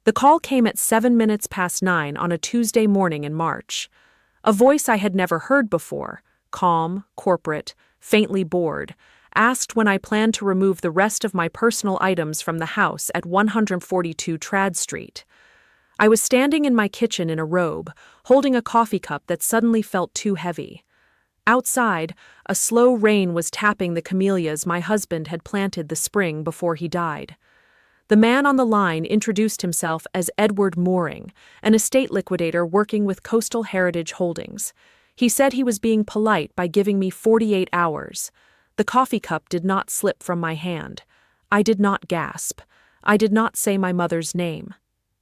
The call came at 7 minutes past 9 on a Tuesday morning in March. A voice I had never heard before, calm, corporate, faintly bored, asked when I planned to remove the rest of my personal items from the house at 142 Trad Street. I was standing in my kitchen in a robe, holding a coffee cup that suddenly felt too heavy. Outside, a slow rain was tapping the camellias my husband had planted the spring before he died. The man on the line introduced himself as Edward Mooring, an estate liquidator working with Coastal Heritage Holdings. He said he was being polite by giving me 48 hours. The coffee cup did not slip from my hand. I did not gasp. I did not say my mother's name.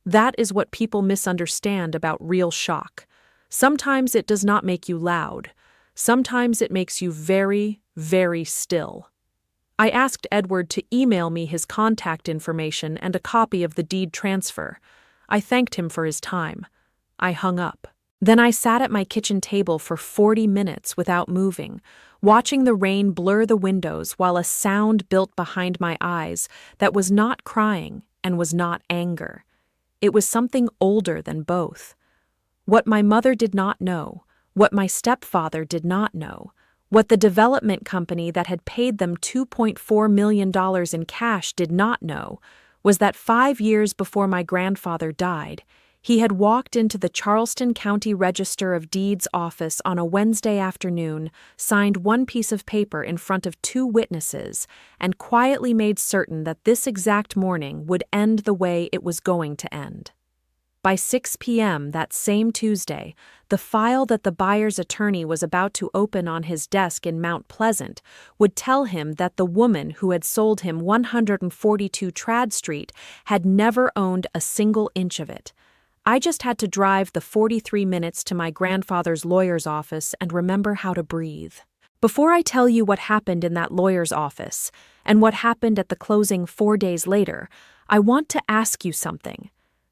That is what people misunderstand about real shock. Sometimes it does not make you loud. Sometimes it makes you very, very still. I asked Edward to email me his contact information and a copy of the deed transfer. I thanked him for his time. I hung up. Then I sat at my kitchen table for 40 minutes without moving, watching the rain blur the windows while a sound built behind my eyes that was not crying and was not anger. It was something older than both. What my mother did not know, what my stepfather did not know, what the development company that had paid them $2.4 million in cash did not know, was that 5 years before my grandfather died, he had walked into the Charleston County Register of Deeds office on a Wednesday afternoon, signed one piece of paper in front of 2 witnesses, and quietly made certain that this exact morning would end the way it was going to end. By 6 p.m. that same Tuesday, the file that the buyer's attorney was about to open on his desk in Mount Pleasant would tell him that the woman who had sold him 142 Trad Street had never owned a single inch of it. I just had to drive the 43 minutes to my grandfather's lawyer's office and remember how to breathe. Before I tell you what happened in that lawyer's office and what happened at the closing 4 days later, I want to ask you something.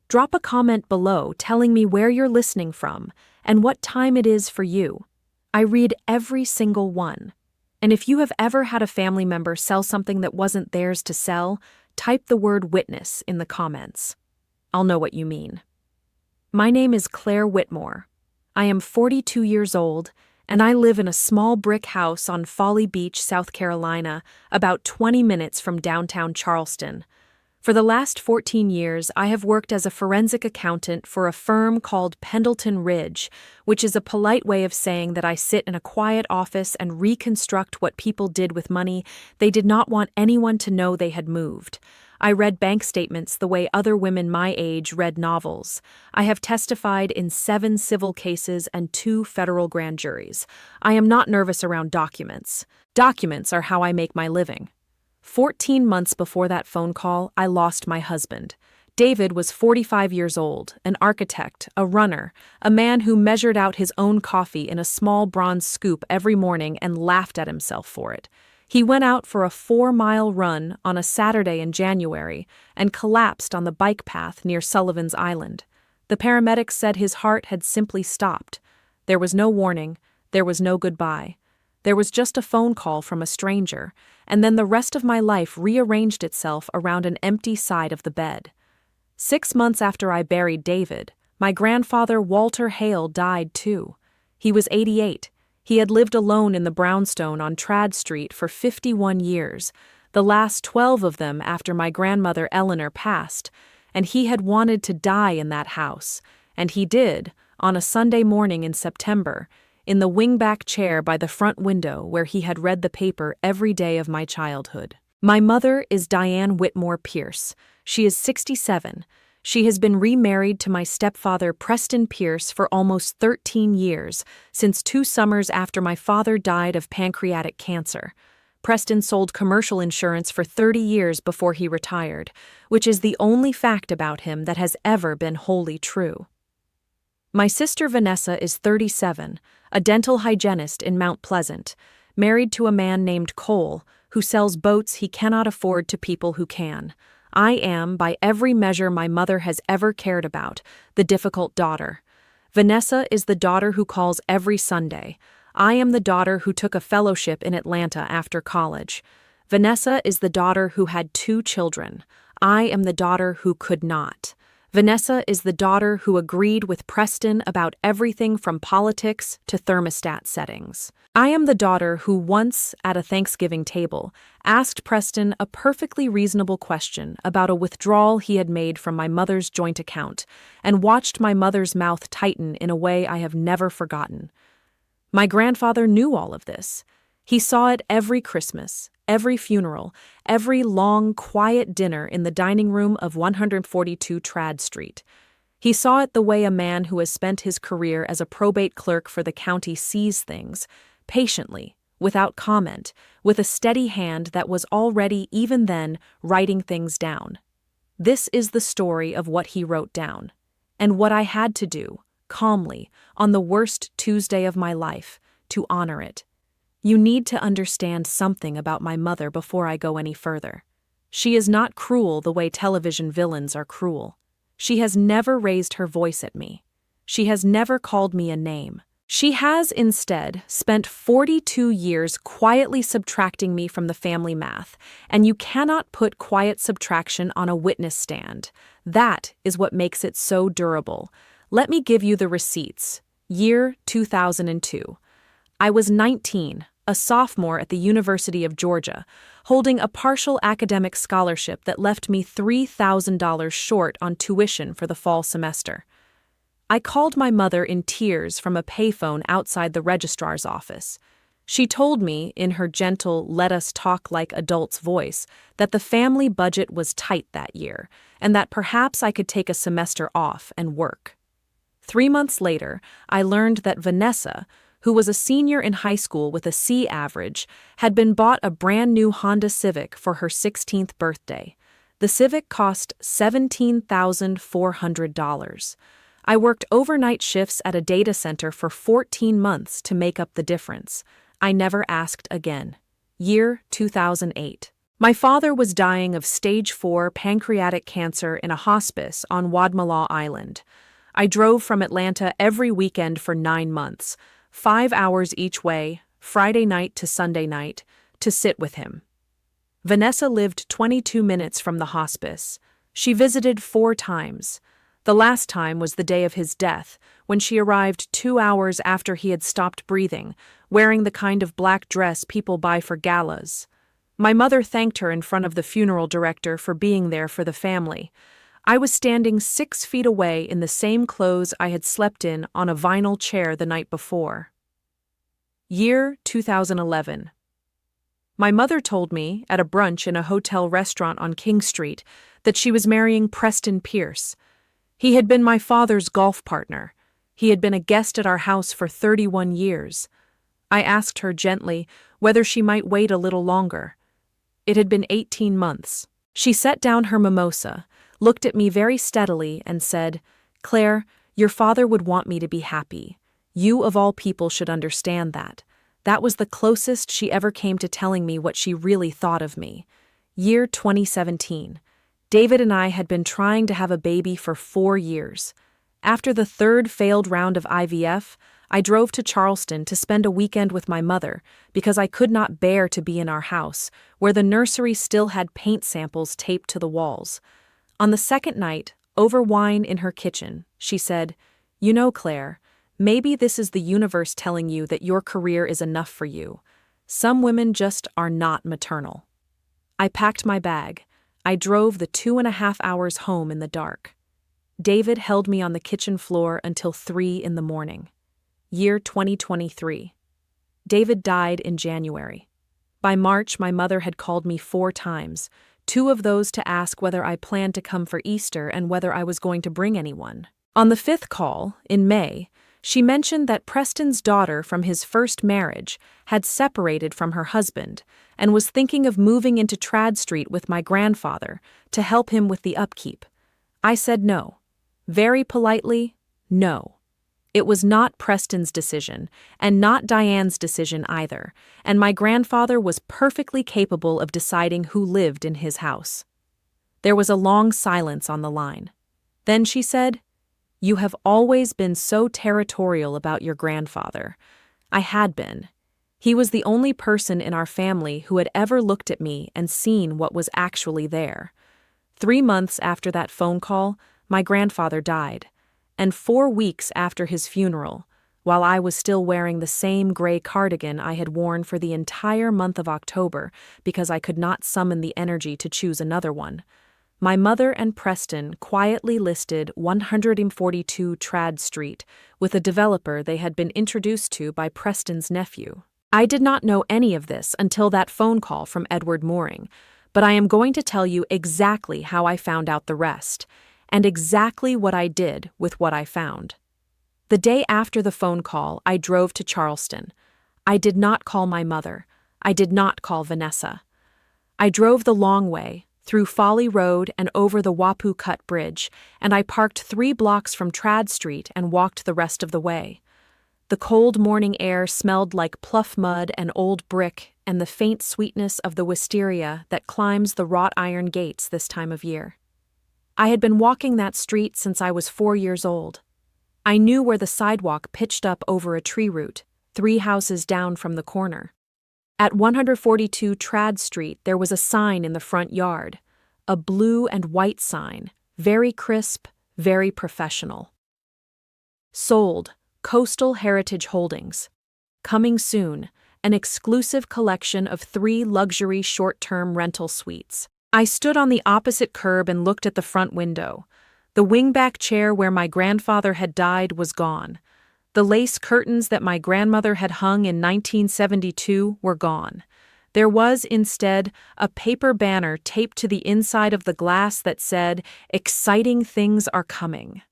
Drop a comment below telling me where you're listening from and what time it is for you. I read every single one. And if you have ever had a family member sell something that wasn't theirs to sell, type the word witness in the comments. I'll know what you mean. My name is Claire Whitmore. I am 42 years old, and I live in a small brick house on Folly Beach, South Carolina, about 20 minutes from downtown Charleston. For the last 14 years, I have worked as a forensic accountant for a firm called Pendleton Ridge, which is a polite way of saying that I sit in a quiet office and reconstruct what people did with money they did not want anyone to know they had moved. I read bank statements the way other women my age read novels. I have testified in 7 civil cases and 2 federal grand juries. I am not nervous around documents. Documents are how I make my living. 14 months before that phone call, I lost my husband. David was 45 years old, an architect, a runner, a man who measured out his own coffee in a small bronze scoop every morning and laughed at himself for it. He went out for a 4-mile run on a Saturday in January and collapsed on the bike path near Sullivan's Island. The paramedics said his heart had simply stopped. There was no warning, there was no goodbye. There was just a phone call from a stranger, and then the rest of my life rearranged itself around an empty side of the bed. 6 months after I buried David, my grandfather Walter Hale died too. He was 88. He had lived alone in the brownstone on Trad Street for 51 years, the last 12 of them after my grandmother Eleanor passed, and he had wanted to die in that house, and he did, on a Sunday morning in September, in the wingback chair by the front window where he had read the paper every day of my childhood. My mother is Diane Whitmore Pierce. She is 67. She has been remarried to my stepfather Preston Pierce for almost 13 years, since 2 summers after my father died of pancreatic cancer. Preston sold commercial insurance for 30 years before he retired, which is the only fact about him that has ever been wholly true. My sister Vanessa is 37, a dental hygienist in Mount Pleasant, married to a man named Cole, who sells boats he cannot afford to people who can. I am, by every measure my mother has ever cared about, the difficult daughter. Vanessa is the daughter who calls every Sunday. I am the daughter who took a fellowship in Atlanta after college. Vanessa is the daughter who had 2 children. I am the daughter who could not. Vanessa is the daughter who agreed with Preston about everything from politics to thermostat settings. I am the daughter who once, at a Thanksgiving table, asked Preston a perfectly reasonable question about a withdrawal he had made from my mother's joint account, and watched my mother's mouth tighten in a way I have never forgotten. My grandfather knew all of this. He saw it every Christmas, every funeral, every long, quiet dinner in the dining room of 142 Trad Street. He saw it the way a man who has spent his career as a probate clerk for the county sees things, patiently, without comment, with a steady hand that was already, even then, writing things down. This is the story of what he wrote down, and what I had to do, calmly, on the worst Tuesday of my life, to honor it. You need to understand something about my mother before I go any further. She is not cruel the way television villains are cruel. She has never raised her voice at me. She has never called me a name. She has instead spent 42 years quietly subtracting me from the family math, and you cannot put quiet subtraction on a witness stand. That is what makes it so durable. Let me give you the receipts. Year 2002. I was 19, a sophomore at the University of Georgia, holding a partial academic scholarship that left me $3,000 short on tuition for the fall semester. I called my mother in tears from a payphone outside the registrar's office. She told me, in her gentle, let-us-talk-like-adults voice, that the family budget was tight that year, and that perhaps I could take a semester off and work. 3 months later, I learned that Vanessa, who was a senior in high school with a C average, had been bought a brand new Honda Civic for her 16th birthday. The Civic cost $17,400. I worked overnight shifts at a data center for 14 months to make up the difference. I never asked again. Year 2008. My father was dying of stage 4 pancreatic cancer in a hospice on Wadmalaw Island. I drove from Atlanta every weekend for 9 months, 5 hours each way, Friday night to Sunday night, to sit with him. Vanessa lived 22 minutes from the hospice. She visited 4 times. The last time was the day of his death, when she arrived 2 hours after he had stopped breathing, wearing the kind of black dress people buy for galas. My mother thanked her in front of the funeral director for being there for the family. I was standing 6 feet away in the same clothes I had slept in on a vinyl chair the night before. Year 2011. My mother told me, at a brunch in a hotel restaurant on King Street, that she was marrying Preston Pierce. He had been my father's golf partner. He had been a guest at our house for 31 years. I asked her gently whether she might wait a little longer. It had been 18 months. She set down her mimosa, looked at me very steadily, and said, "Claire, your father would want me to be happy. You of all people should understand that." That was the closest she ever came to telling me what she really thought of me. Year 2017. David and I had been trying to have a baby for 4 years. After the 3rd failed round of IVF, I drove to Charleston to spend a weekend with my mother because I could not bear to be in our house, where the nursery still had paint samples taped to the walls. On the second night, over wine in her kitchen, she said, "You know, Claire, maybe this is the universe telling you that your career is enough for you. Some women just are not maternal." I packed my bag. I drove the 2.5 hours home in the dark. David held me on the kitchen floor until 3 in the morning. Year 2023. David died in January. By March, my mother had called me 4 times, 2 of those to ask whether I planned to come for Easter and whether I was going to bring anyone. On the 5th call, in May, she mentioned that Preston's daughter from his first marriage had separated from her husband and was thinking of moving into Trad Street with my grandfather to help him with the upkeep. I said no. Very politely, no. It was not Preston's decision, and not Diane's decision either, and my grandfather was perfectly capable of deciding who lived in his house. There was a long silence on the line. Then she said, "You have always been so territorial about your grandfather." I had been. He was the only person in our family who had ever looked at me and seen what was actually there. 3 months after that phone call, My grandfather died, and 4 weeks after his funeral, while I was still wearing the same gray cardigan I had worn for the entire month of October because I could not summon the energy to choose another one, my mother and Preston quietly listed 142 Trad Street with a developer they had been introduced to by Preston's nephew. I did not know any of this until that phone call from Edward Mooring, but I am going to tell you exactly how I found out the rest, and exactly what I did with what I found. The day after the phone call, I drove to Charleston. I did not call my mother. I did not call Vanessa. I drove the long way, through Folly Road and over the Wapu Cut Bridge, and I parked 3 blocks from Trad Street and walked the rest of the way. The cold morning air smelled like pluff mud and old brick and the faint sweetness of the wisteria that climbs the wrought iron gates this time of year. I had been walking that street since I was 4 years old. I knew where the sidewalk pitched up over a tree root, 3 houses down from the corner. At 142 Trad Street, there was a sign in the front yard, a blue and white sign, very crisp, very professional. Sold, Coastal Heritage Holdings. Coming soon, an exclusive collection of 3 luxury short-term rental suites. I stood on the opposite curb and looked at the front window. The wingback chair where my grandfather had died was gone. The lace curtains that my grandmother had hung in 1972 were gone. There was, instead, a paper banner taped to the inside of the glass that said, "Exciting things are coming."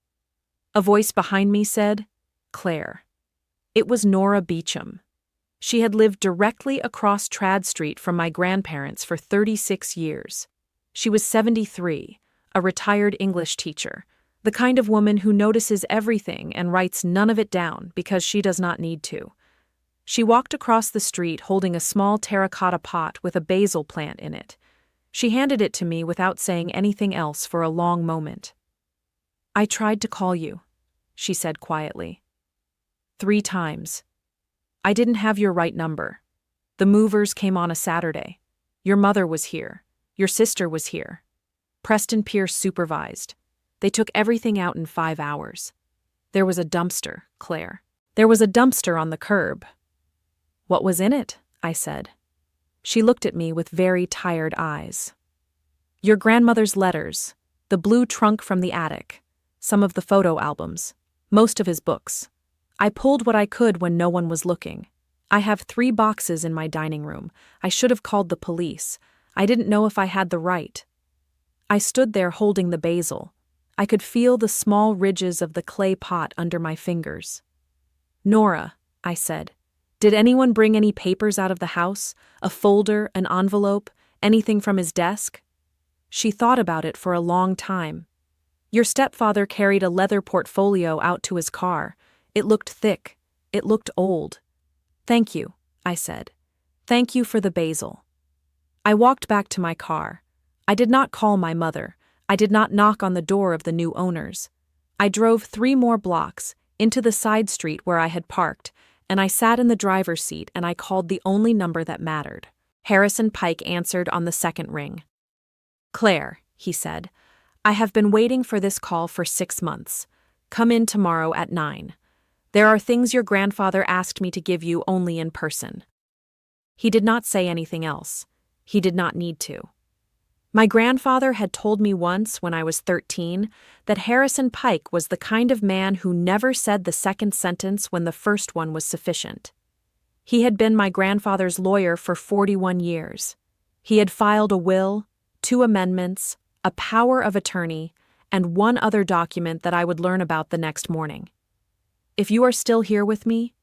A voice behind me said, "Claire." It was Nora Beecham. She had lived directly across Trad Street from my grandparents for 36 years. She was 73, a retired English teacher, the kind of woman who notices everything and writes none of it down because she does not need to. She walked across the street holding a small terracotta pot with a basil plant in it. She handed it to me without saying anything else for a long moment. "I tried to call you," she said quietly. 3 times. I didn't have your right number. The movers came on a Saturday. Your mother was here. Your sister was here. Preston Pierce supervised. They took everything out in 5 hours. There was a dumpster, Claire. There was a dumpster on the curb. "What was in it?" I said. She looked at me with very tired eyes. "Your grandmother's letters, the blue trunk from the attic, some of the photo albums, most of his books. I pulled what I could when no one was looking. I have 3 boxes in my dining room. I should have called the police. I didn't know if I had the right." I stood there holding the basil. I could feel the small ridges of the clay pot under my fingers. "Nora," I said, "did anyone bring any papers out of the house? A folder, an envelope, anything from his desk?" She thought about it for a long time. "Your stepfather carried a leather portfolio out to his car. It looked thick. It looked old." "Thank you," I said. "Thank you for the basil." I walked back to my car. I did not call my mother. I did not knock on the door of the new owners. I drove 3 more blocks, into the side street where I had parked, and I sat in the driver's seat and I called the only number that mattered. Harrison Pike answered on the second ring. "Claire," he said, "I have been waiting for this call for 6 months. Come in tomorrow at 9. There are things your grandfather asked me to give you only in person." He did not say anything else. He did not need to. My grandfather had told me once, when I was 13, that Harrison Pike was the kind of man who never said the second sentence when the first one was sufficient. He had been my grandfather's lawyer for 41 years. He had filed a will, 2 amendments, a power of attorney, and 1 other document that I would learn about the next morning. If you are still here with me,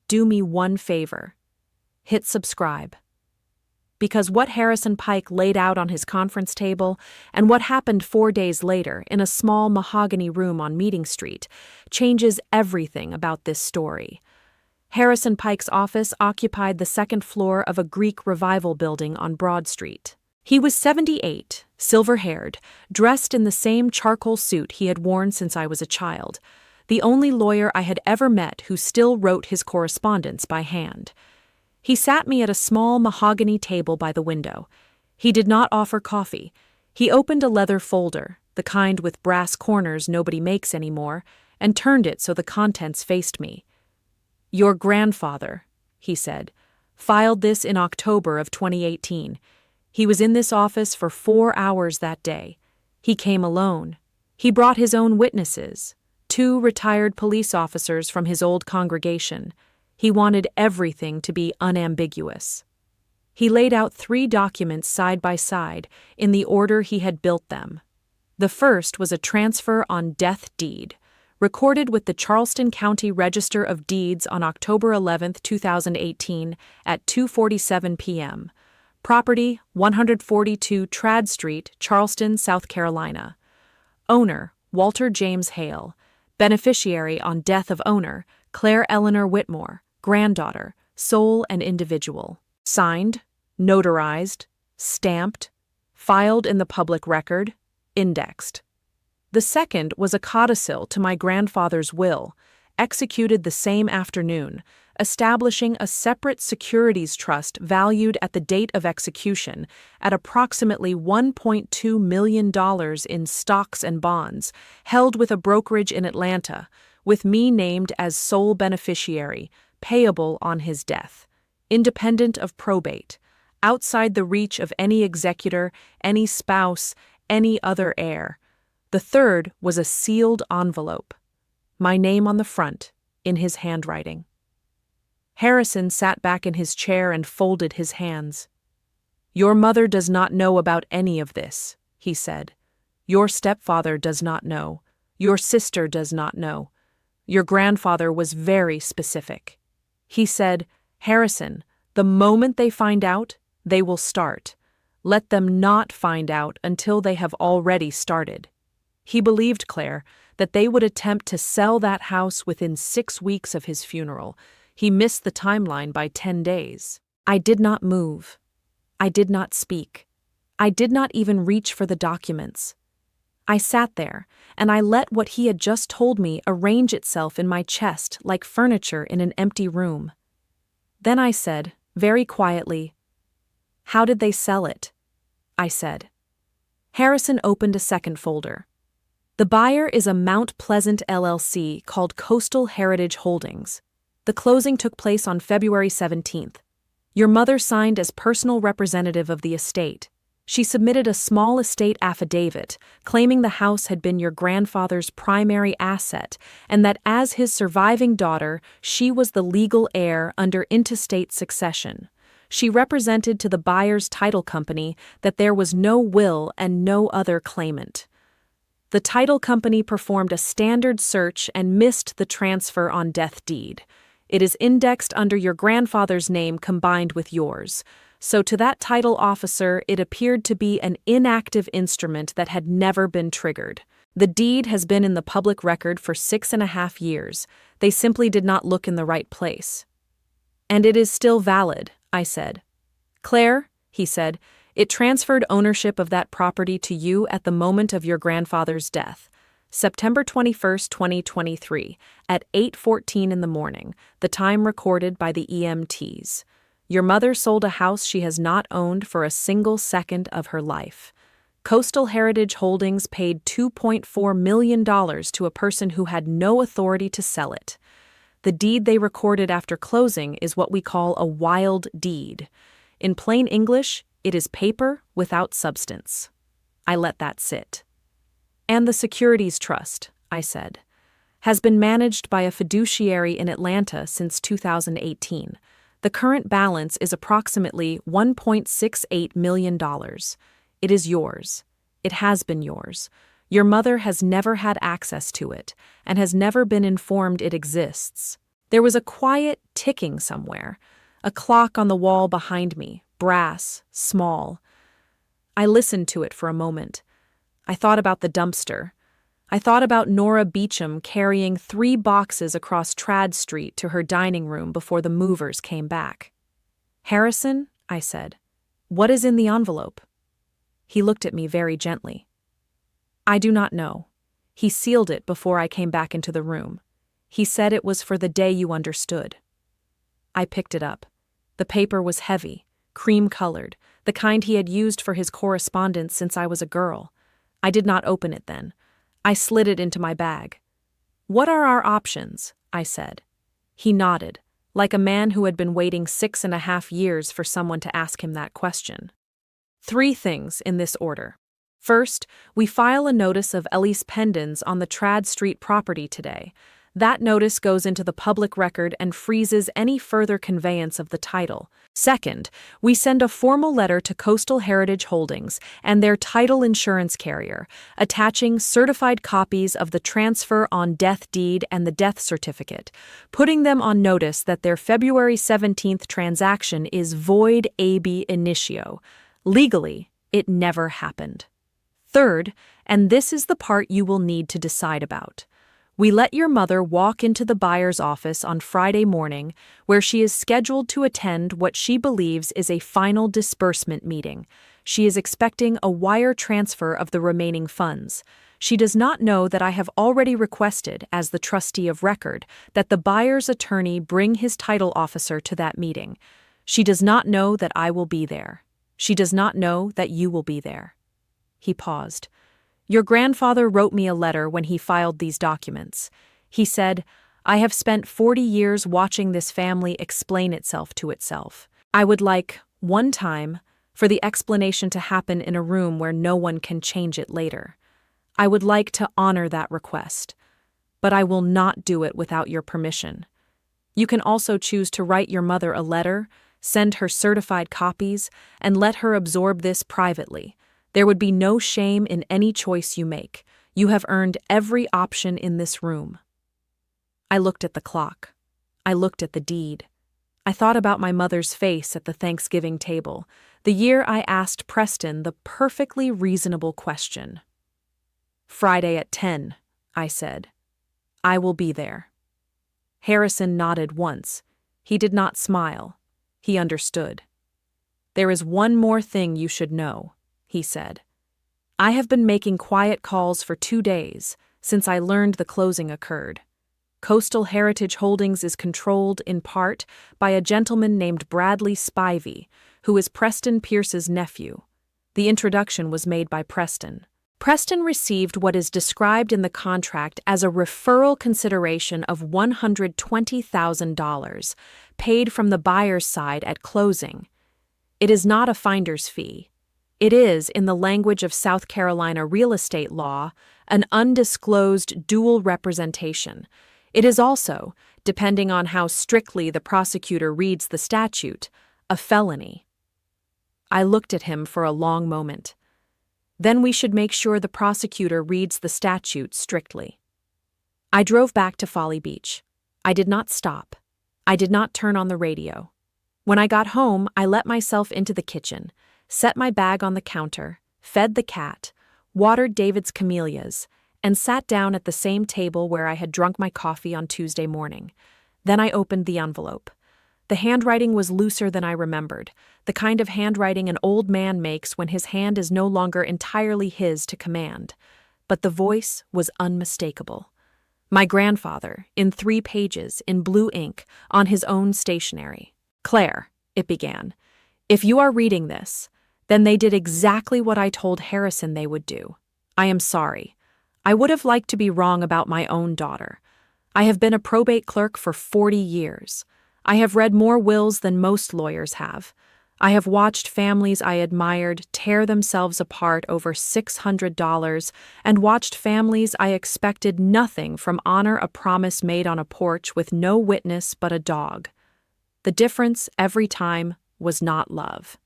do me one favor. Hit subscribe. Because what Harrison Pike laid out on his conference table and what happened 4 days later in a small mahogany room on Meeting Street changes everything about this story. Harrison Pike's office occupied the 2nd floor of a Greek revival building on Broad Street. He was 78, silver-haired, dressed in the same charcoal suit he had worn since I was a child, the only lawyer I had ever met who still wrote his correspondence by hand. He sat me at a small mahogany table by the window. He did not offer coffee. He opened a leather folder, the kind with brass corners nobody makes anymore, and turned it so the contents faced me. "Your grandfather," he said, "filed this in October of 2018. He was in this office for 4 hours that day. He came alone. He brought his own witnesses, 2 retired police officers from his old congregation. He wanted everything to be unambiguous." He laid out 3 documents side by side in the order he had built them. The first was a transfer on death deed, recorded with the Charleston County Register of Deeds on October 11, 2018 at 2:47 p.m. Property 142 Trad Street, Charleston, South Carolina. Owner Walter James Hale. Beneficiary on death of owner Claire Eleanor Whitmore, granddaughter, sole and individual. Signed, notarized, stamped, filed in the public record, indexed. The second was a codicil to my grandfather's will, executed the same afternoon, establishing a separate securities trust valued at the date of execution at approximately $1.2 million in stocks and bonds, held with a brokerage in Atlanta, with me named as sole beneficiary, payable on his death, independent of probate, outside the reach of any executor, any spouse, any other heir. The third was a sealed envelope, my name on the front, in his handwriting. Harrison sat back in his chair and folded his hands. "Your mother does not know about any of this," he said. "Your stepfather does not know. Your sister does not know. Your grandfather was very specific. He said, 'Harrison, the moment they find out, they will start. Let them not find out until they have already started.' He believed, Claire, that they would attempt to sell that house within 6 weeks of his funeral. He missed the timeline by 10 days. I did not move. I did not speak. I did not even reach for the documents. I sat there, and I let what he had just told me arrange itself in my chest like furniture in an empty room. Then I said, very quietly, 'How did they sell it?' I said. Harrison opened a second folder. The buyer is a Mount Pleasant LLC called Coastal Heritage Holdings. The closing took place on February 17th. Your mother signed as personal representative of the estate. She submitted a small estate affidavit claiming the house had been your grandfather's primary asset and that as his surviving daughter, she was the legal heir under intestate succession. She represented to the buyer's title company that there was no will and no other claimant. The title company performed a standard search and missed the transfer on death deed. It is indexed under your grandfather's name combined with yours. So to that title officer, it appeared to be an inactive instrument that had never been triggered. The deed has been in the public record for 6.5 years. They simply did not look in the right place. And it is still valid, I said. Claire, he said, it transferred ownership of that property to you at the moment of your grandfather's death. September 21st, 2023, at 8:14 in the morning, the time recorded by the EMTs. Your mother sold a house she has not owned for a single second of her life. Coastal Heritage Holdings paid $2.4 million to a person who had no authority to sell it. The deed they recorded after closing is what we call a wild deed. In plain English, it is paper without substance. I let that sit. And the securities trust, I said, has been managed by a fiduciary in Atlanta since 2018. The current balance is approximately $1.68 million. It is yours. It has been yours. Your mother has never had access to it and has never been informed it exists. There was a quiet ticking somewhere, a clock on the wall behind me, brass, small. I listened to it for a moment. I thought about the dumpster. I thought about Nora Beecham carrying 3 boxes across Trad Street to her dining room before the movers came back. Harrison, I said, what is in the envelope? He looked at me very gently. I do not know. He sealed it before I came back into the room. He said it was for the day you understood. I picked it up. The paper was heavy, cream-colored, the kind he had used for his correspondence since I was a girl. I did not open it then. I slid it into my bag. "What are our options?" I said. He nodded, like a man who had been waiting 6.5 years for someone to ask him that question. 3 things in this order. First, we file a notice of Elise Pendens on the Trad Street property today. That notice goes into the public record and freezes any further conveyance of the title. Second, we send a formal letter to Coastal Heritage Holdings and their title insurance carrier, attaching certified copies of the transfer on death deed and the death certificate, putting them on notice that their February 17th transaction is void ab initio. Legally, it never happened. Third, and this is the part you will need to decide about. We let your mother walk into the buyer's office on Friday morning, where she is scheduled to attend what she believes is a final disbursement meeting. She is expecting a wire transfer of the remaining funds. She does not know that I have already requested, as the trustee of record, that the buyer's attorney bring his title officer to that meeting. She does not know that I will be there. She does not know that you will be there. He paused. Your grandfather wrote me a letter when he filed these documents. He said, I have spent 40 years watching this family explain itself to itself. I would like, one time, for the explanation to happen in a room where no one can change it later. I would like to honor that request, but I will not do it without your permission. You can also choose to write your mother a letter, send her certified copies, and let her absorb this privately. There would be no shame in any choice you make. You have earned every option in this room. I looked at the clock. I looked at the deed. I thought about my mother's face at the Thanksgiving table, the year I asked Preston the perfectly reasonable question. Friday at 10, I said. I will be there. Harrison nodded once. He did not smile. He understood. There is one more thing you should know, he said. I have been making quiet calls for 2 days since I learned the closing occurred. Coastal Heritage Holdings is controlled, in part, by a gentleman named Bradley Spivey, who is Preston Pierce's nephew. The introduction was made by Preston. Preston received what is described in the contract as a referral consideration of $120,000, paid from the buyer's side at closing. It is not a finder's fee. It is, in the language of South Carolina real estate law, an undisclosed dual representation. It is also, depending on how strictly the prosecutor reads the statute, a felony. I looked at him for a long moment. Then we should make sure the prosecutor reads the statute strictly. I drove back to Folly Beach. I did not stop. I did not turn on the radio. When I got home, I let myself into the kitchen, set my bag on the counter, fed the cat, watered David's camellias, and sat down at the same table where I had drunk my coffee on Tuesday morning. Then I opened the envelope. The handwriting was looser than I remembered, the kind of handwriting an old man makes when his hand is no longer entirely his to command. But the voice was unmistakable. My grandfather, in 3 pages, in blue ink, on his own stationery. Claire, it began, if you are reading this, then they did exactly what I told Harrison they would do. I am sorry. I would have liked to be wrong about my own daughter. I have been a probate clerk for 40 years. I have read more wills than most lawyers have. I have watched families I admired tear themselves apart over $600 and watched families I expected nothing from honor a promise made on a porch with no witness but a dog. The difference every time was not love.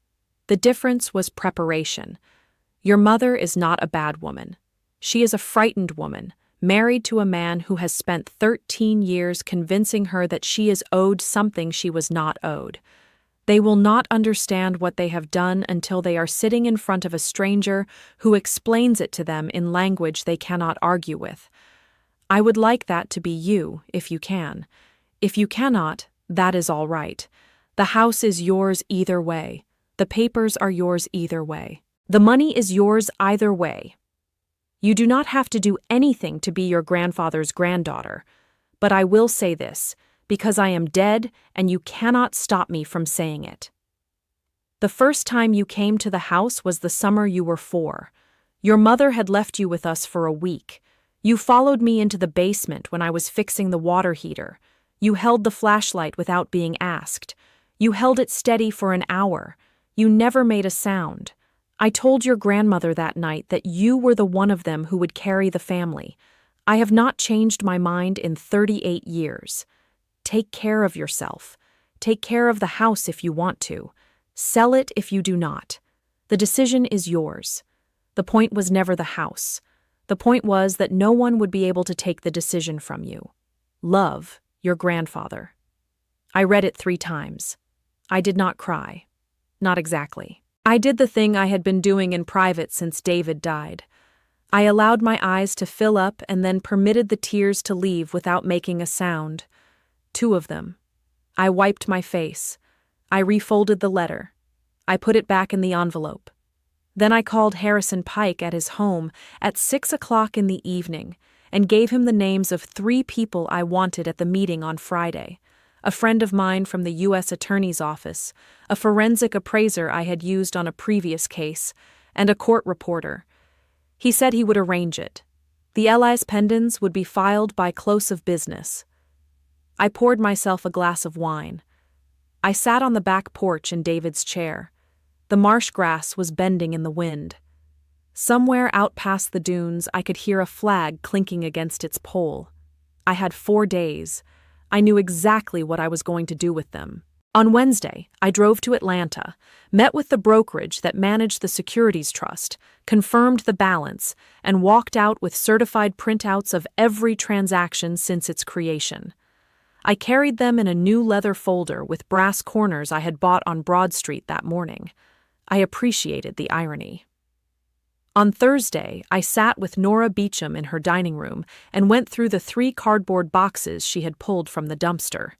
The difference was preparation. Your mother is not a bad woman. She is a frightened woman, married to a man who has spent 13 years convincing her that she is owed something she was not owed. They will not understand what they have done until they are sitting in front of a stranger who explains it to them in language they cannot argue with. I would like that to be you, if you can. If you cannot, that is all right. The house is yours either way. The papers are yours either way. The money is yours either way. You do not have to do anything to be your grandfather's granddaughter. But I will say this, because I am dead and you cannot stop me from saying it. The first time you came to the house was the summer you were 4. Your mother had left you with us for a week. You followed me into the basement when I was fixing the water heater. You held the flashlight without being asked. You held it steady for an hour. You never made a sound. I told your grandmother that night that you were the one of them who would carry the family. I have not changed my mind in 38 years. Take care of yourself. Take care of the house if you want to. Sell it if you do not. The decision is yours. The point was never the house. The point was that no one would be able to take the decision from you. Love, your grandfather. I read it 3 times. I did not cry. Not exactly. I did the thing I had been doing in private since David died. I allowed my eyes to fill up and then permitted the tears to leave without making a sound. 2 of them. I wiped my face. I refolded the letter. I put it back in the envelope. Then I called Harrison Pike at his home at 6 o'clock in the evening and gave him the names of 3 people I wanted at the meeting on Friday: a friend of mine from the U.S. Attorney's Office, a forensic appraiser I had used on a previous case, and a court reporter. He said he would arrange it. The Elias pendants would be filed by close of business. I poured myself a glass of wine. I sat on the back porch in David's chair. The marsh grass was bending in the wind. Somewhere out past the dunes, I could hear a flag clinking against its pole. I had 4 days. I knew exactly what I was going to do with them. On Wednesday, I drove to Atlanta, met with the brokerage that managed the securities trust, confirmed the balance, and walked out with certified printouts of every transaction since its creation. I carried them in a new leather folder with brass corners I had bought on Broad Street that morning. I appreciated the irony. On Thursday, I sat with Nora Beecham in her dining room and went through the 3 cardboard boxes she had pulled from the dumpster.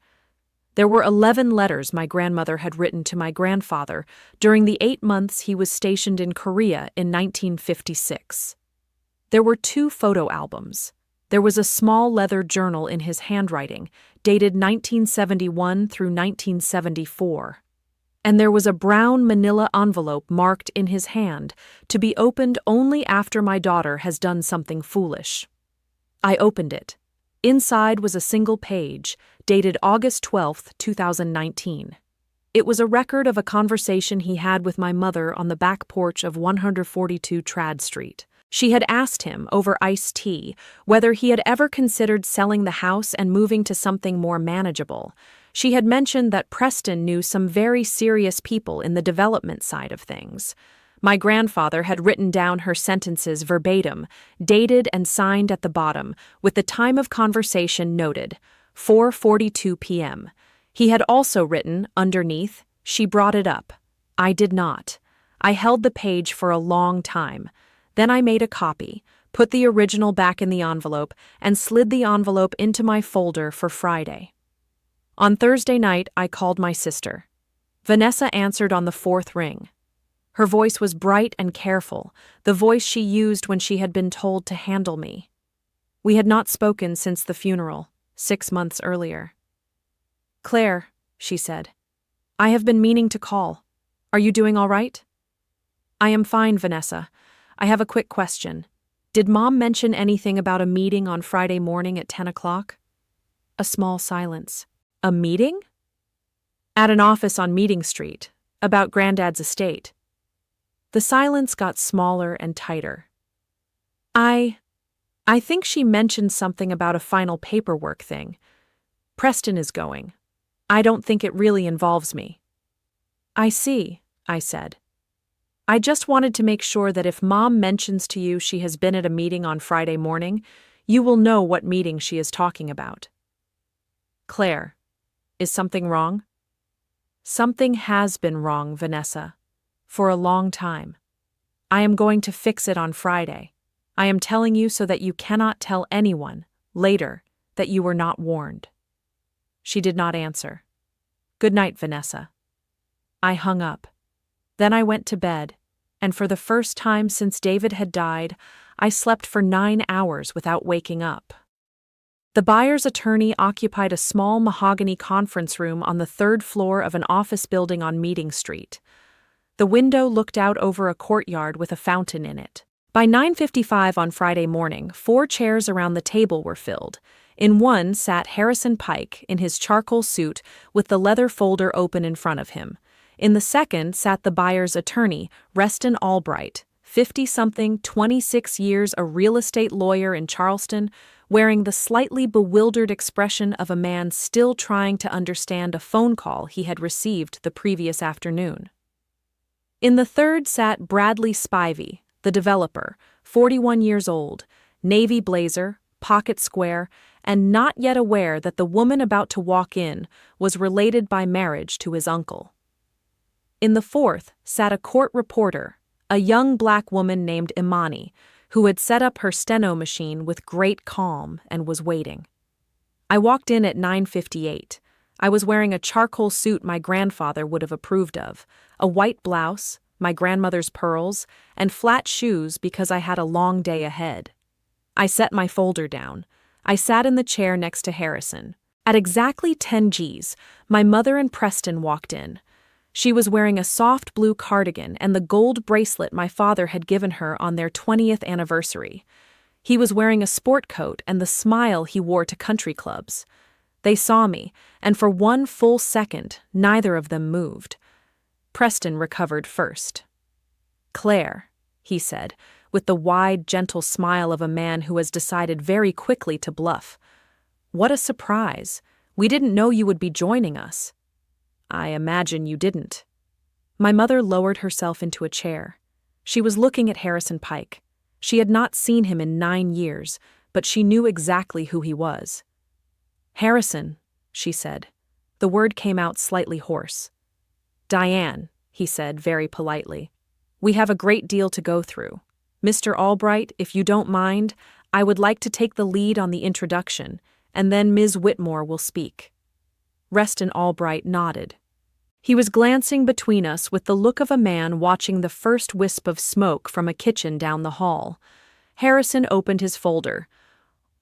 There were 11 letters my grandmother had written to my grandfather during the 8 months he was stationed in Korea in 1956. There were 2 photo albums. There was a small leather journal in his handwriting, dated 1971 through 1974. And there was a brown manila envelope marked in his hand, to be opened only after my daughter has done something foolish. I opened it. Inside was a single page, dated August 12, 2019. It was a record of a conversation he had with my mother on the back porch of 142 Trad Street. She had asked him, over iced tea, whether he had ever considered selling the house and moving to something more manageable. She had mentioned that Preston knew some very serious people in the development side of things. My grandfather had written down her sentences verbatim, dated and signed at the bottom, with the time of conversation noted, 4:42 p.m. He had also written, underneath, she brought it up. I did not. I held the page for a long time. Then I made a copy, put the original back in the envelope, and slid the envelope into my folder for Friday. On Thursday night, I called my sister. Vanessa answered on the 4th ring. Her voice was bright and careful, the voice she used when she had been told to handle me. We had not spoken since the funeral, 6 months earlier. Claire, she said, I have been meaning to call. Are you doing all right? I am fine, Vanessa. I have a quick question. Did Mom mention anything about a meeting on Friday morning at 10 o'clock? A small silence. A meeting? At an office on Meeting Street, about Granddad's estate. The silence got smaller and tighter. I think she mentioned something about a final paperwork thing. Preston is going. I don't think it really involves me. I see, I said. I just wanted to make sure that if Mom mentions to you she has been at a meeting on Friday morning, you will know what meeting she is talking about. Claire, is something wrong? Something has been wrong, Vanessa. For a long time. I am going to fix it on Friday. I am telling you so that you cannot tell anyone, later, that you were not warned. She did not answer. Good night, Vanessa. I hung up. Then I went to bed, and for the first time since David had died, I slept for 9 hours without waking up. The buyer's attorney occupied a small mahogany conference room on the 3rd floor of an office building on Meeting Street. The window looked out over a courtyard with a fountain in it. By 9:55 on Friday morning, 4 chairs around the table were filled. In one sat Harrison Pike in his charcoal suit with the leather folder open in front of him. In the second sat the buyer's attorney, Reston Albright, 50-something, 26 years a real estate lawyer in Charleston, wearing the slightly bewildered expression of a man still trying to understand a phone call he had received the previous afternoon. In the third sat Bradley Spivey, the developer, 41 years old, navy blazer, pocket square, and not yet aware that the woman about to walk in was related by marriage to his uncle. In the fourth sat a court reporter, a young black woman named Imani, who had set up her steno machine with great calm and was waiting. I walked in at 9:58. I was wearing a charcoal suit my grandfather would have approved of, a white blouse, my grandmother's pearls, and flat shoes because I had a long day ahead. I set my folder down. I sat in the chair next to Harrison. At exactly 10 Gs, my mother and Preston walked in. She was wearing a soft blue cardigan and the gold bracelet my father had given her on their 20th anniversary. He was wearing a sport coat and the smile he wore to country clubs. They saw me, and for one full second, neither of them moved. Preston recovered first. "Claire," he said, with the wide, gentle smile of a man who has decided very quickly to bluff. "What a surprise. We didn't know you would be joining us." "I imagine you didn't." My mother lowered herself into a chair. She was looking at Harrison Pike. She had not seen him in 9 years, but she knew exactly who he was. "Harrison," she said. The word came out slightly hoarse. "Diane," he said very politely. "We have a great deal to go through. Mr. Albright, if you don't mind, I would like to take the lead on the introduction, and then Ms. Whitmore will speak." Reston Albright nodded. He was glancing between us with the look of a man watching the first wisp of smoke from a kitchen down the hall. Harrison opened his folder.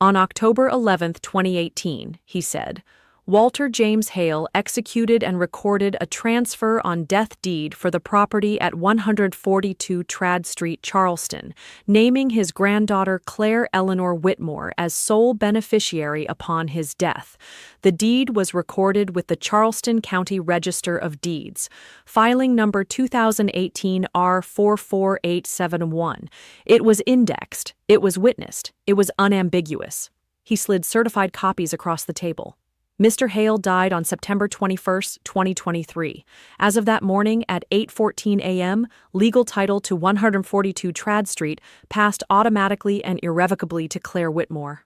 "On October 11th, 2018, he said, Walter James Hale executed and recorded a transfer on death deed for the property at 142 Trad Street, Charleston, naming his granddaughter Claire Eleanor Whitmore as sole beneficiary upon his death. The deed was recorded with the Charleston County Register of Deeds, filing number 2018 R44871. It was indexed, it was witnessed, it was unambiguous." He slid certified copies across the table. "Mr. Hale died on September 21, 2023. As of that morning at 8:14 a.m., legal title to 142 Trad Street passed automatically and irrevocably to Claire Whitmore."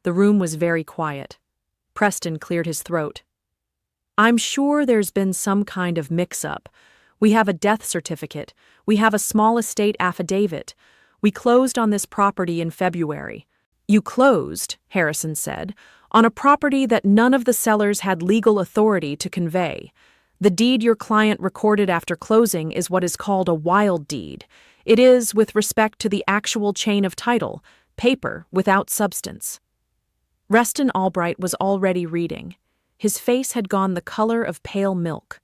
The room was very quiet. Preston cleared his throat. "I'm sure there's been some kind of mix-up. We have a death certificate. We have a small estate affidavit. We closed on this property in February." "You closed," Harrison said, "on a property that none of the sellers had legal authority to convey. The deed your client recorded after closing is what is called a wild deed. It is, with respect to the actual chain of title, paper without substance." Reston Albright was already reading. His face had gone the color of pale milk.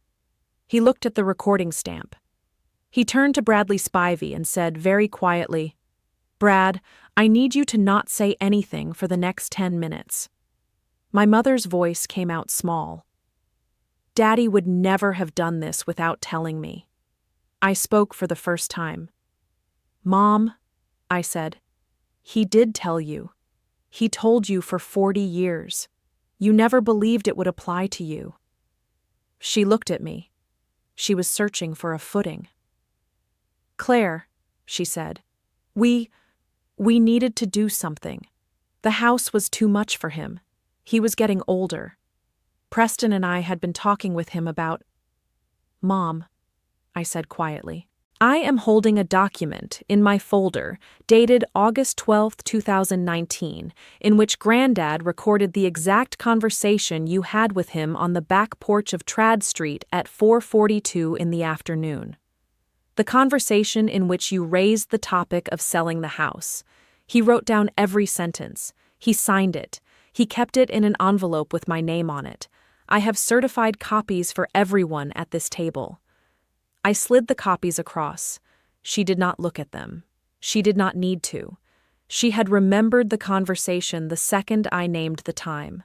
He looked at the recording stamp. He turned to Bradley Spivey and said very quietly, "Brad, I need you to not say anything for the next 10 minutes. My mother's voice came out small. "Daddy would never have done this without telling me." I spoke for the first time. "Mom," I said, "he did tell you. He told you for 40 years. You never believed it would apply to you." She looked at me. She was searching for a footing. "Claire," she said, we needed to do something. The house was too much for him. He was getting older. Preston and I had been talking with him about—" "Mom," I said quietly, "I am holding a document in my folder dated August 12, 2019, in which Granddad recorded the exact conversation you had with him on the back porch of Trad Street at 4:42 in the afternoon. The conversation in which you raised the topic of selling the house. He wrote down every sentence. He signed it. He kept it in an envelope with my name on it. I have certified copies for everyone at this table." I slid the copies across. She did not look at them. She did not need to. She had remembered the conversation the second I named the time.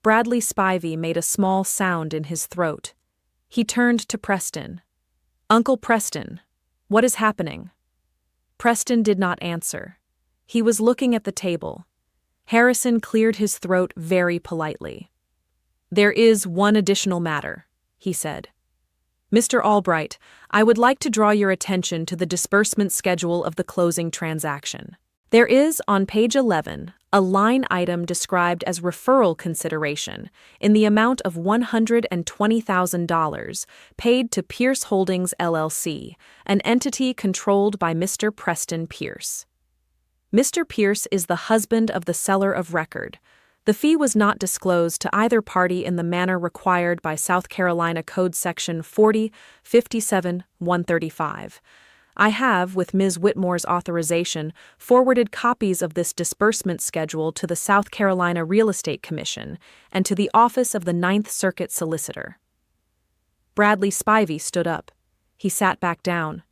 Bradley Spivey made a small sound in his throat. He turned to Preston. "Uncle Preston, what is happening?" Preston did not answer. He was looking at the table. Harrison cleared his throat very politely. "There is one additional matter," he said. "Mr. Albright, I would like to draw your attention to the disbursement schedule of the closing transaction. There is, on page 11, a line item described as referral consideration in the amount of $120,000 paid to Pierce Holdings, LLC, an entity controlled by Mr. Preston Pierce. Mr. Pierce is the husband of the seller of record. The fee was not disclosed to either party in the manner required by South Carolina Code Section 40-57-135. I have, with Ms. Whitmore's authorization, forwarded copies of this disbursement schedule to the South Carolina Real Estate Commission and to the Office of the Ninth Circuit Solicitor." Bradley Spivey stood up. He sat back down.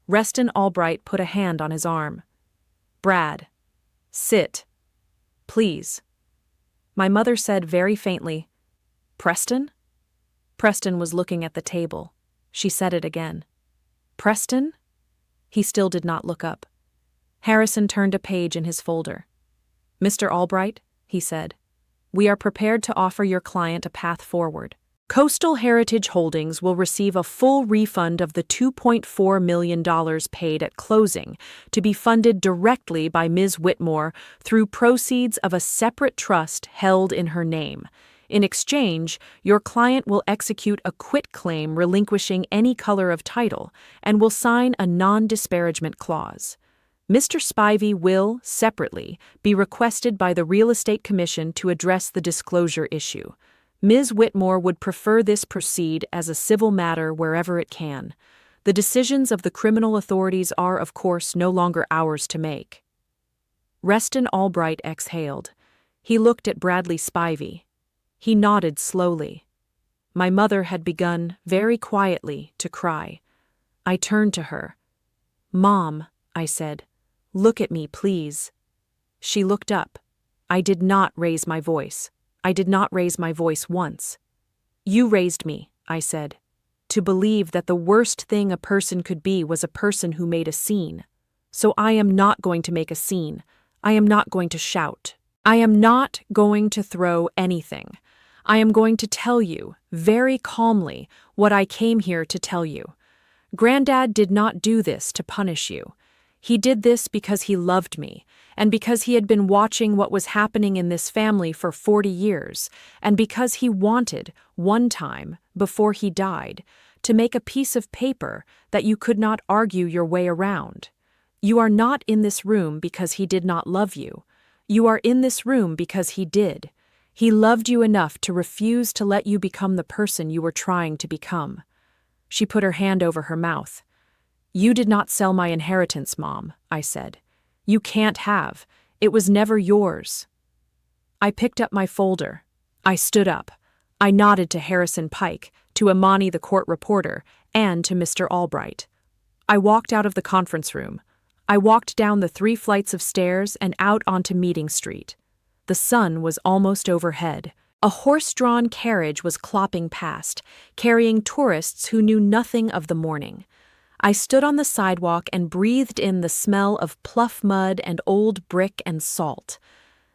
Reston Albright put a hand on his arm. "Brad, sit. Please." My mother said very faintly, "Preston?" Preston was looking at the table. She said it again. "Preston?" He still did not look up. Harrison turned a page in his folder. "Mr. Albright," he said, "we are prepared to offer your client a path forward. Coastal Heritage Holdings will receive a full refund of the $2.4 million paid at closing to be funded directly by Ms. Whitmore through proceeds of a separate trust held in her name. In exchange, your client will execute a quitclaim relinquishing any color of title and will sign a non-disparagement clause. Mr. Spivey will, separately, be requested by the Real Estate Commission to address the disclosure issue. Ms. Whitmore would prefer this proceed as a civil matter wherever it can. The decisions of the criminal authorities are, of course, no longer ours to make." Reston Albright exhaled. He looked at Bradley Spivey. He nodded slowly. My mother had begun, very quietly, to cry. I turned to her. "Mom," I said, "look at me, please." She looked up. I did not raise my voice. I did not raise my voice once. "You raised me," I said, "to believe that the worst thing a person could be was a person who made a scene. So I am not going to make a scene. I am not going to shout. I am not going to throw anything. I am going to tell you, very calmly, what I came here to tell you. Granddad did not do this to punish you. He did this because he loved me, and because he had been watching what was happening in this family for 40 years, and because he wanted, one time, before he died, to make a piece of paper that you could not argue your way around. You are not in this room because he did not love you. You are in this room because he did. He loved you enough to refuse to let you become the person you were trying to become." She put her hand over her mouth. "You did not sell my inheritance, Mom," I said. "You can't have. It was never yours." I picked up my folder. I stood up. I nodded to Harrison Pike, to Imani the court reporter, and to Mr. Albright. I walked out of the conference room. I walked down the 3 flights of stairs and out onto Meeting Street. The sun was almost overhead. A horse-drawn carriage was clopping past, carrying tourists who knew nothing of the morning. I stood on the sidewalk and breathed in the smell of pluff mud and old brick and salt.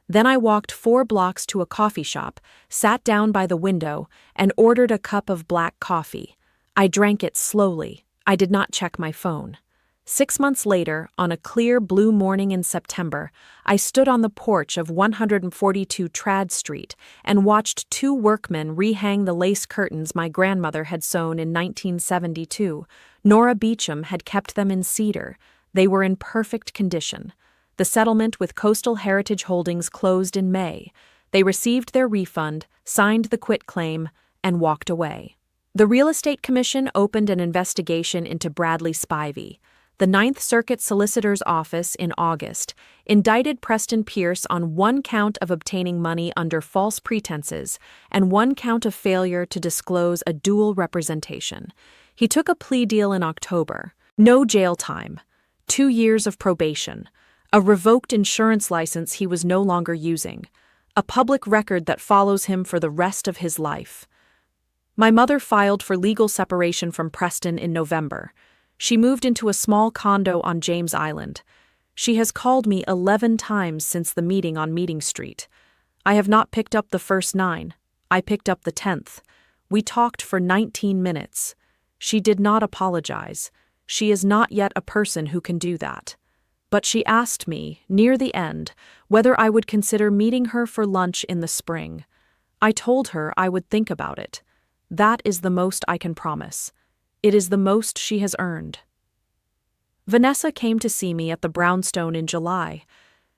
Then I walked 4 blocks to a coffee shop, sat down by the window, and ordered a cup of black coffee. I drank it slowly. I did not check my phone. 6 months later, on a clear blue morning in September, I stood on the porch of 142 Trad Street and watched 2 workmen rehang the lace curtains my grandmother had sewn in 1972. Nora Beecham had kept them in cedar. They were in perfect condition. The settlement with Coastal Heritage Holdings closed in May. They received their refund, signed the quitclaim, and walked away. The Real Estate Commission opened an investigation into Bradley Spivey. The Ninth Circuit Solicitor's Office, in August, indicted Preston Pierce on 1 count of obtaining money under false pretenses and 1 count of failure to disclose a dual representation. He took a plea deal in October. No jail time. 2 years of probation, a revoked insurance license he was no longer using, a public record that follows him for the rest of his life. My mother filed for legal separation from Preston in November. She moved into a small condo on James Island. She has called me 11 times since the meeting on Meeting Street. I have not picked up the first 9. I picked up the 10th. We talked for 19 minutes. She did not apologize. She is not yet a person who can do that. But she asked me, near the end, whether I would consider meeting her for lunch in the spring. I told her I would think about it. That is the most I can promise. It is the most she has earned. Vanessa came to see me at the brownstone in July.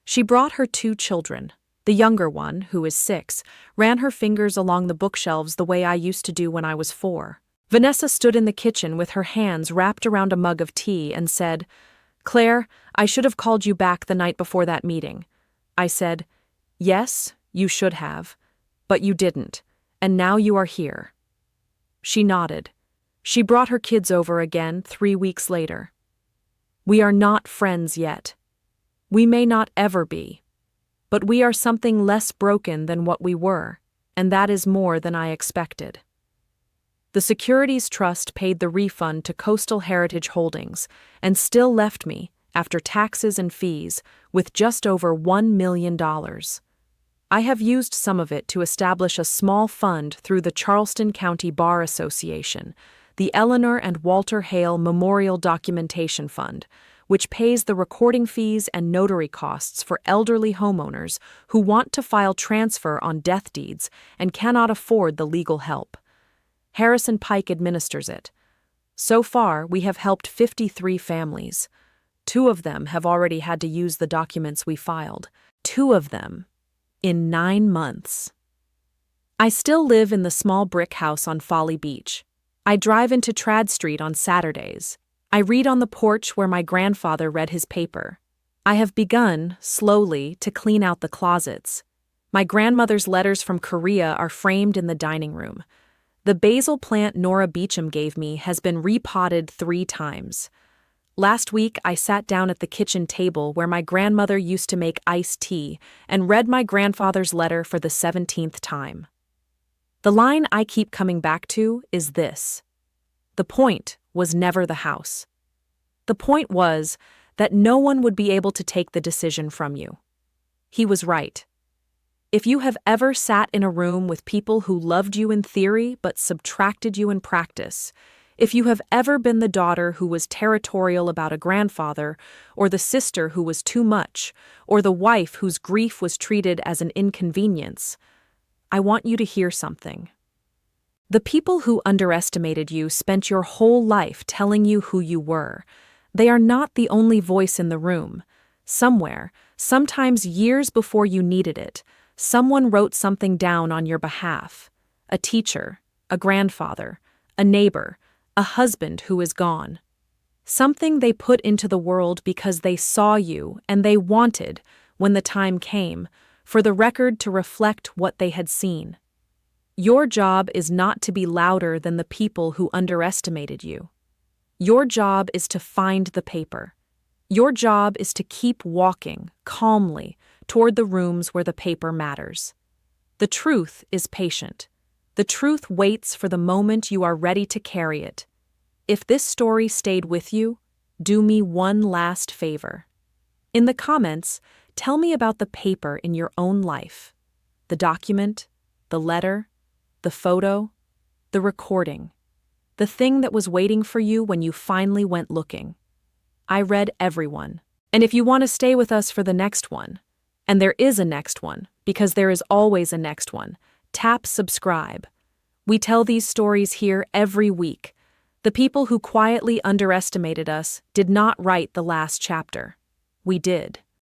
She brought her 2 children. The younger one, who is 6, ran her fingers along the bookshelves the way I used to do when I was 4. Vanessa stood in the kitchen with her hands wrapped around a mug of tea and said, "Claire, I should have called you back the night before that meeting." I said, "Yes, you should have. But you didn't, and now you are here." She nodded. She brought her kids over again 3 weeks later. We are not friends yet. We may not ever be. But we are something less broken than what we were, and that is more than I expected. The Securities Trust paid the refund to Coastal Heritage Holdings and still left me, after taxes and fees, with just over $1 million. I have used some of it to establish a small fund through the Charleston County Bar Association, the Eleanor and Walter Hale Memorial Documentation Fund, which pays the recording fees and notary costs for elderly homeowners who want to file transfer on death deeds and cannot afford the legal help. Harrison Pike administers it. So far, we have helped 53 families. 2 of them have already had to use the documents we filed. 2 of them in 9 months. I still live in the small brick house on Folly Beach. I drive into Trad Street on Saturdays. I read on the porch where my grandfather read his paper. I have begun, slowly, to clean out the closets. My grandmother's letters from Korea are framed in the dining room. The basil plant Nora Beecham gave me has been repotted 3 times. Last week, I sat down at the kitchen table where my grandmother used to make iced tea and read my grandfather's letter for the 17th time. The line I keep coming back to is this: the point was never the house. The point was that no one would be able to take the decision from you. He was right. If you have ever sat in a room with people who loved you in theory but subtracted you in practice, if you have ever been the daughter who was territorial about a grandfather, or the sister who was too much, or the wife whose grief was treated as an inconvenience, I want you to hear something. The people who underestimated you spent your whole life telling you who you were. They are not the only voice in the room. Somewhere, sometimes years before you needed it, someone wrote something down on your behalf. A teacher, a grandfather, a neighbor, a husband who is gone. Something they put into the world because they saw you and they wanted, when the time came, for the record to reflect what they had seen. Your job is not to be louder than the people who underestimated you. Your job is to find the paper. Your job is to keep walking, calmly, toward the rooms where the paper matters. The truth is patient. The truth waits for the moment you are ready to carry it. If this story stayed with you, do me one last favor. In the comments, tell me about the paper in your own life. The document, the letter, the photo, the recording, the thing that was waiting for you when you finally went looking. I read everyone. And if you want to stay with us for the next one, and there is a next one, because there is always a next one, tap subscribe. We tell these stories here every week. The people who quietly underestimated us did not write the last chapter. We did.